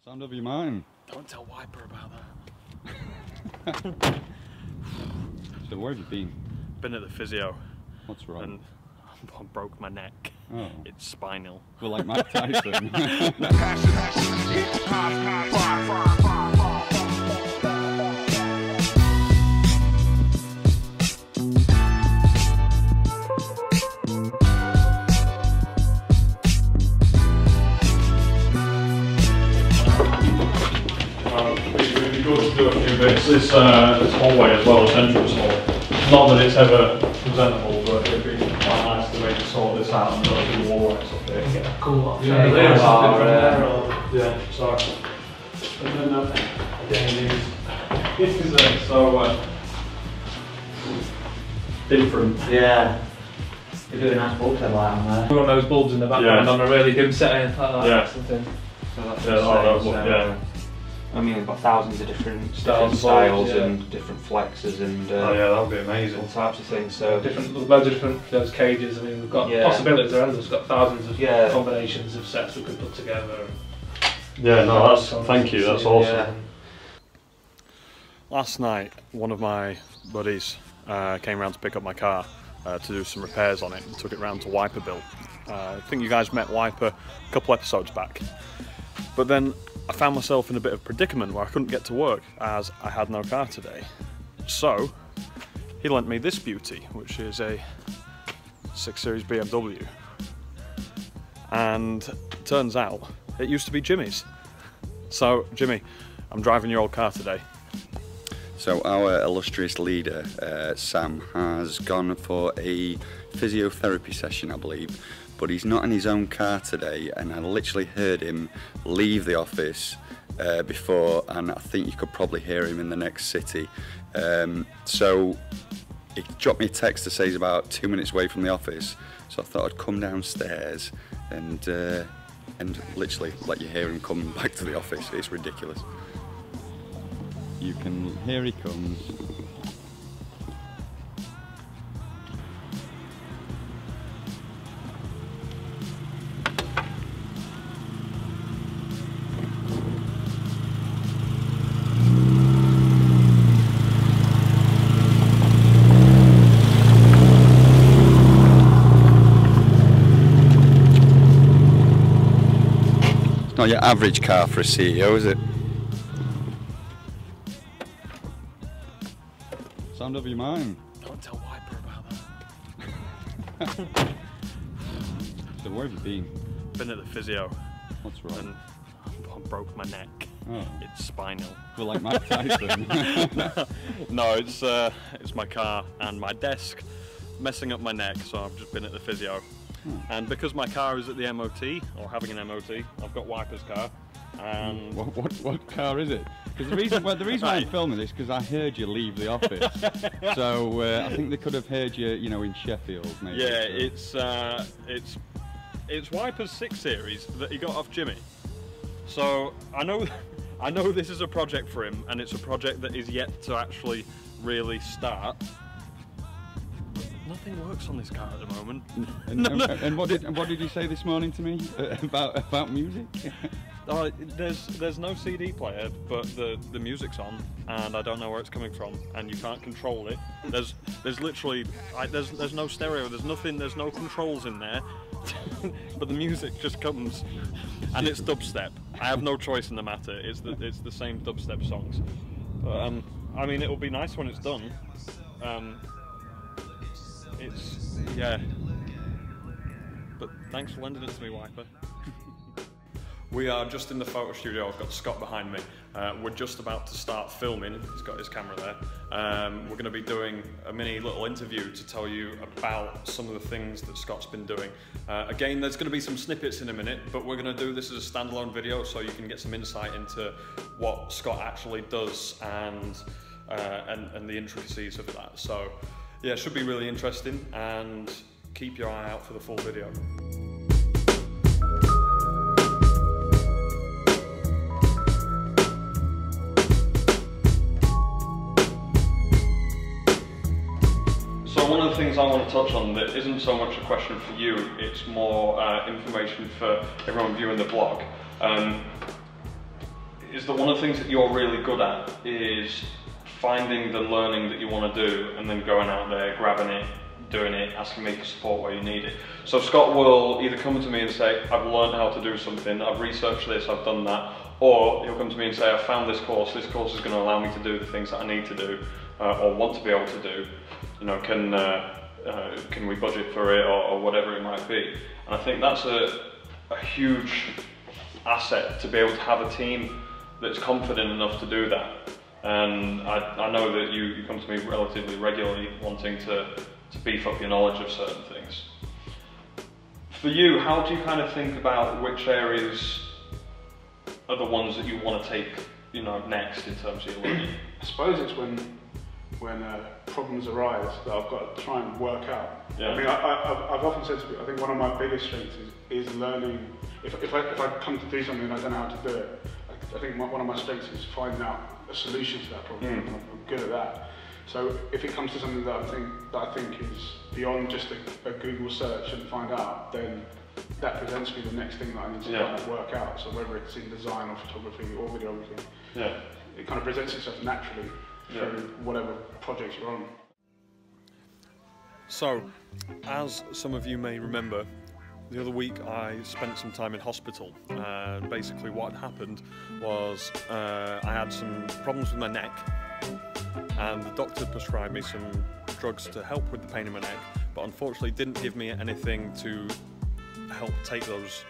Sound of your mind. Don't tell Wiper about that. So where have you been? Been at the physio. What's wrong? And I broke my neck. Oh. It's spinal. Well, like Mike Tyson. It'd be good to do a few bits. This hallway as well, this entrance hall. Not that it's ever presentable, but it'd be quite nice to maybe sort this out and do a few wall lights up here. Get a cool option. Yeah, Yeah, something from there. yeah, sorry. And then again, this is so different. Yeah. You're doing a nice bulb light on there. One of those bulbs in the background on a really dim setting like that. Yeah. Something. So that's Yeah. I mean, we've got thousands of different Styles, styles yeah. and different flexes and Oh yeah, that would be amazing. all types of things. So Loads of different those cages. I mean, we've got possibilities around us. We've got thousands of combinations of sets we could put together. Yeah, no, thank you, that's awesome. Yeah. Last night, one of my buddies came around to pick up my car to do some repairs on it and took it round to Wiper Bill. I think you guys met Wiper a couple episodes back. But then I found myself in a bit of a predicament where I couldn't get to work as I had no car today. So he lent me this beauty, which is a 6 Series BMW. And turns out it used to be Jimmy's. So Jimmy, I'm driving your old car today. So our illustrious leader, Sam, has gone for a physiotherapy session, I believe, but he's not in his own car today, and I literally heard him leave the office before, and I think you could probably hear him in the next city. So he dropped me a text to say he's about 2 minutes away from the office, so I thought I'd come downstairs and literally let you hear him come back to the office. It's ridiculous. You can, here he comes. It's not your average car for a CEO, is it? Sound of your mind. Don't tell Wiper about that. So where have you been? Been at the physio. What's wrong? And I broke my neck. Oh. It's spinal. Well, like Mike Tyson. No, it's my car and my desk messing up my neck, so I've just been at the physio. And because my car is at the MOT, or having an MOT, I've got Wiper's car. And what car is it? Because the reason why I'm filming this is because I heard you leave the office. So I think they could have heard you, you know, in Sheffield maybe. yeah, so. it's Wiper's 6 Series that he got off Jimmy. So I know this is a project for him, and it's a project that is yet to actually really start. Nothing works on this car at the moment. And what did you say this morning to me about music? There's no CD player, but the music's on, and I don't know where it's coming from, and you can't control it. There's literally there's no stereo. There's nothing. There's no controls in there, but the music just comes, and it's dubstep. I have no choice in the matter. It's the same dubstep songs. But, I mean, it'll be nice when it's done. Yeah. But thanks for lending it to me, Wiper. We are just in the photo studio. I've got Scott behind me. We're just about to start filming. He's got his camera there. We're going to be doing a mini little interview to tell you about some of the things that Scott's been doing. Again, there's going to be some snippets in a minute, but we're going to do this as a standalone video so you can get some insight into what Scott actually does and the intricacies of that. So yeah, it should be really interesting, and keep your eye out for the full video. So one of the things I want to touch on that isn't so much a question for you, it's more information for everyone viewing the vlog. is that one of the things that you're really good at is finding the learning that you want to do and then going out there, grabbing it, doing it, asking me for support where you need it. So Scott will either come to me and say, I've learned how to do something, I've researched this, I've done that, or he'll come to me and say, I've found this course is going to allow me to do the things that I need to do or want to be able to do. You know, can we budget for it or whatever it might be. And I think that's a huge asset to be able to have a team that's confident enough to do that. And I know that you come to me relatively regularly wanting to beef up your knowledge of certain things. For you, how do you kind of think about which areas are the ones that you want to take, you know, next in terms of your learning? I suppose it's when problems arise that I've got to try and work out. Yeah. I mean, I've often said to people, I think one of my biggest strengths is learning. If I come to do something and I don't know how to do it, I think one of my strengths is finding out a solution to that problem. I'm good at that. So if it comes to something that I think is beyond just a Google search and find out, then that presents me the next thing that I need to kind of work out. So whether it's in design or photography or videography, it kind of presents itself naturally through whatever project you're on. So, as some of you may remember, the other week I spent some time in hospital, and basically what had happened was I had some problems with my neck, and the doctor prescribed me some drugs to help with the pain in my neck, but unfortunately didn't give me anything to help take those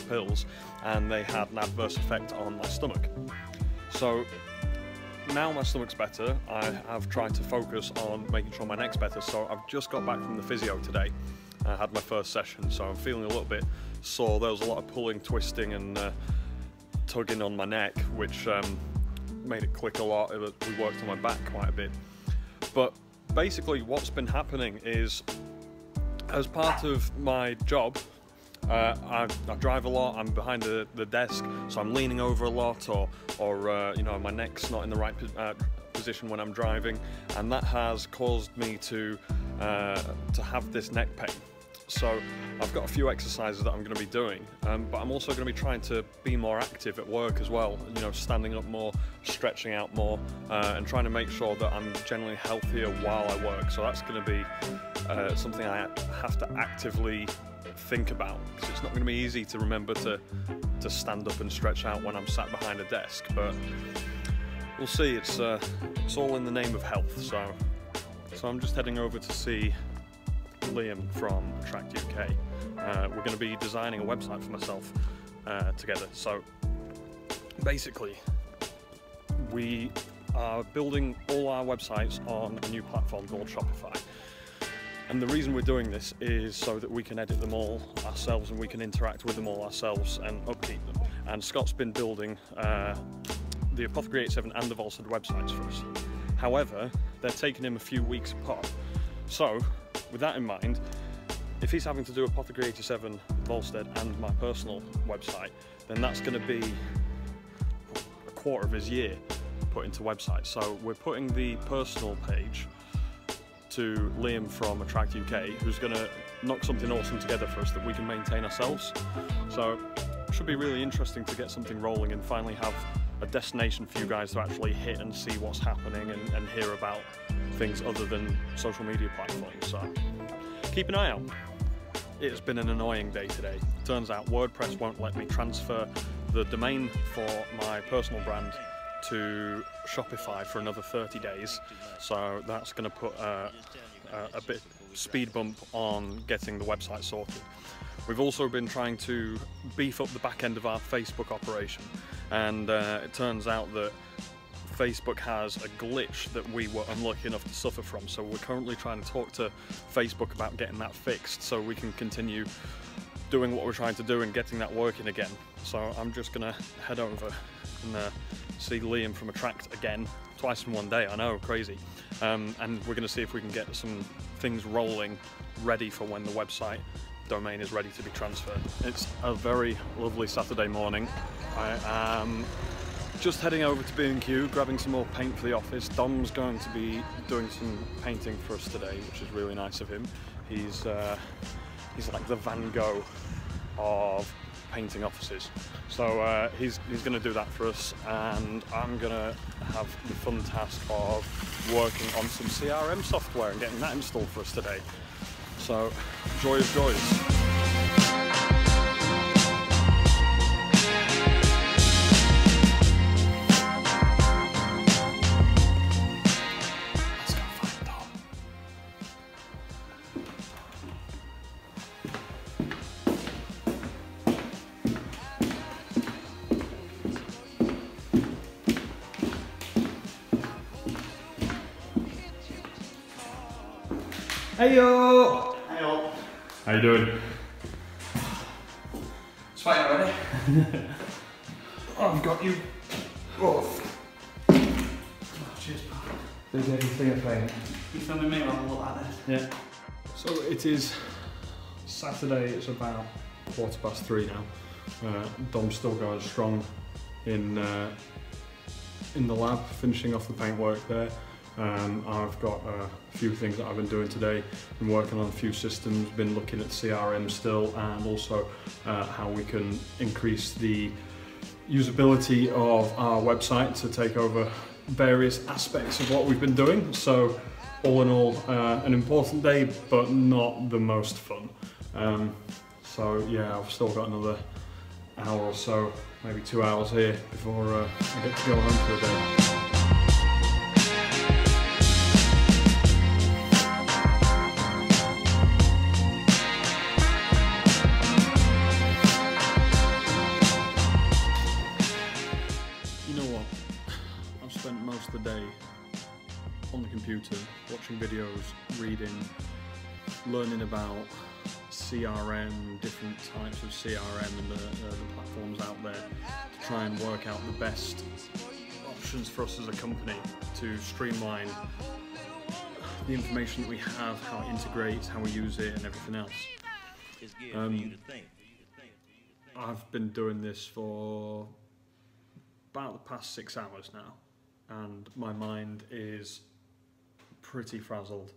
pills, and they had an adverse effect on my stomach. So now my stomach's better, I have tried to focus on making sure my neck's better. So I've just got back from the physio today. I had my first session, so I'm feeling a little bit sore. There was a lot of pulling, twisting and tugging on my neck, which made it click a lot. We worked on my back quite a bit. But basically what's been happening is, as part of my job, I drive a lot, I'm behind the desk, so I'm leaning over a lot, or you know, my neck's not in the right position when I'm driving, and that has caused me to have this neck pain. So I've got a few exercises that I'm going to be doing, but I'm also going to be trying to be more active at work as well, you know, standing up more, stretching out more, and trying to make sure that I'm generally healthier while I work. So that's going to be something I have to actively think about, because it's not going to be easy to remember to stand up and stretch out when I'm sat behind a desk, but we'll see. It's all in the name of health. So I'm just heading over to see Liam from Attract UK. We're going to be designing a website for myself together. So basically we are building all our websites on a new platform called Shopify. And the reason we're doing this is so that we can edit them all ourselves and we can interact with them all ourselves and upkeep them. And Scott's been building the Apothecary 87 and the Volstead websites for us. However, they're taking him a few weeks apart. So, with that in mind, if he's having to do Apothecary 87, Volstead and my personal website, then that's going to be a quarter of his year put into websites. So we're putting the personal page to Liam from Attract UK, who's going to knock something awesome together for us that we can maintain ourselves. So it should be really interesting to get something rolling and finally have a destination for you guys to actually hit and see what's happening and hear about things other than social media platforms. So keep an eye out. It has been an annoying day today. Turns out WordPress won't let me transfer the domain for my personal brand to Shopify for another 30 days, so that's going to put a bit speed bump on getting the website sorted. We've also been trying to beef up the back end of our Facebook operation, and it turns out that Facebook has a glitch that we were unlucky enough to suffer from, so we're currently trying to talk to Facebook about getting that fixed so we can continue doing what we're trying to do and getting that working again. So I'm just going to head over and see Liam from Attract again, twice in one day. I know, crazy. And we're going to see if we can get some things rolling, ready for when the website domain is ready to be transferred. It's a very lovely Saturday morning. I am just heading over to B&Q, grabbing some more paint for the office. Dom's going to be doing some painting for us today, which is really nice of him. He's like the Van Gogh of painting offices. So he's going to do that for us, and I'm going to have the fun task of working on some CRM software and getting that installed for us today. So, joy of joys. Heyo! Heyo! How you doing? Sweating already? I've got you. Oh, cheers, pal. There's everything a plane. You filming me while I look like this? Yeah. So it is Saturday, it's about 3:15 now. Dom's still going strong in the lab, finishing off the paintwork there. I've got a few things that I've been doing today. Been working on a few systems, been looking at CRM still, and also how we can increase the usability of our website to take over various aspects of what we've been doing. So all in all, an important day, but not the most fun. So yeah, I've still got another hour or so, maybe 2 hours here before I get to go home for the day. Most of the day on the computer, watching videos, reading, learning about CRM, different types of CRM and the platforms out there to try and work out the best options for us as a company to streamline the information that we have, how it integrates, how we use it and everything else. I've been doing this for about the past 6 hours now, and my mind is pretty frazzled.